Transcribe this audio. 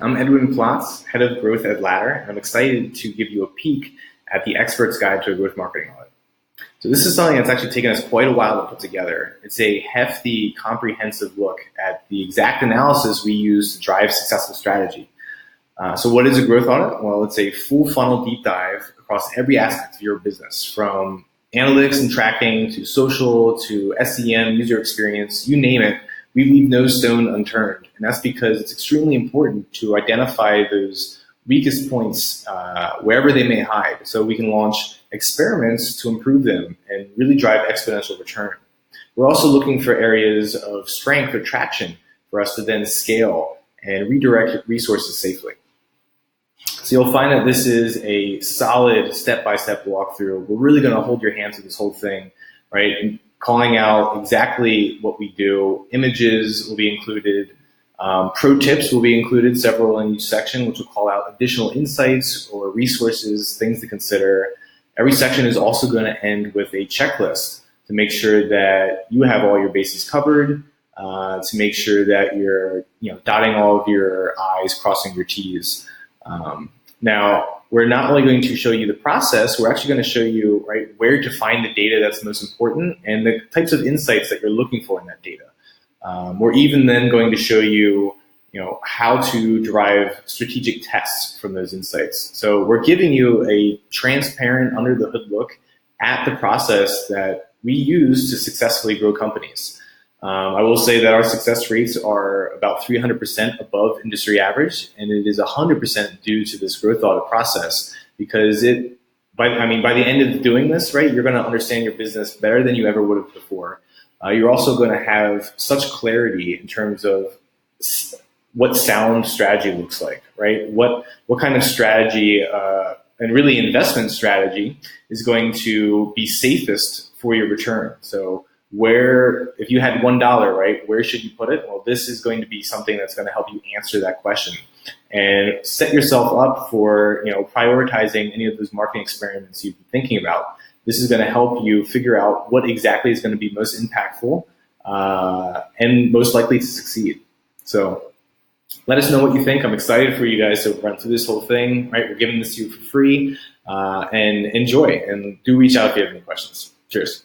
I'm Edwin Plotz, Head of Growth at Ladder, and I'm excited to give you a peek at the Expert's Guide to a Growth Marketing Audit. So this is something that's actually taken us quite a while to put together. It's a hefty, comprehensive look at the exact analysis we use to drive successful strategy. So what is a growth audit? Well, it's a full funnel deep dive across every aspect of your business, from analytics and tracking to social to SEM, user experience, you name it. We leave no stone unturned, and that's because it's extremely important to identify those weakest points wherever they may hide, so we can launch experiments to improve them and really drive exponential return. We're also looking for areas of strength or traction for us to then scale and redirect resources safely. So you'll find that this is a solid step-by-step walkthrough. We're really going to hold your hand through this whole thing, right? And calling out exactly what we do. Images will be included. Pro tips will be included, several in each section, which will call out additional insights or resources, things to consider. Every section is also going to end with a checklist to make sure that you have all your bases covered, to make sure that you're dotting all of your I's, crossing your T's. Now, we're not only going to show you the process, we're actually going to show you where to find the data that's most important and the types of insights that you're looking for in that data. We're even then going to show you, how to derive strategic tests from those insights. So we're giving you a transparent, under the hood look at the process that we use to successfully grow companies. I will say that our success rates are about 300% above industry average, and it is 100% due to this growth audit process, because by the end of doing this, you're going to understand your business better than you ever would have before. You're also going to have such clarity in terms of what sound strategy looks like, right? What kind of strategy and really investment strategy is going to be safest for your return. So if you had $1, where should you put it? Well, this is going to be something that's going to help you answer that question and set yourself up for prioritizing any of those marketing experiments you've been thinking about. This is going to help you figure out what exactly is going to be most impactful and most likely to succeed. So let us know what you think. I'm excited for you guys to run through this whole thing. We're giving this to you for free, and enjoy. And do reach out if you have any questions. Cheers.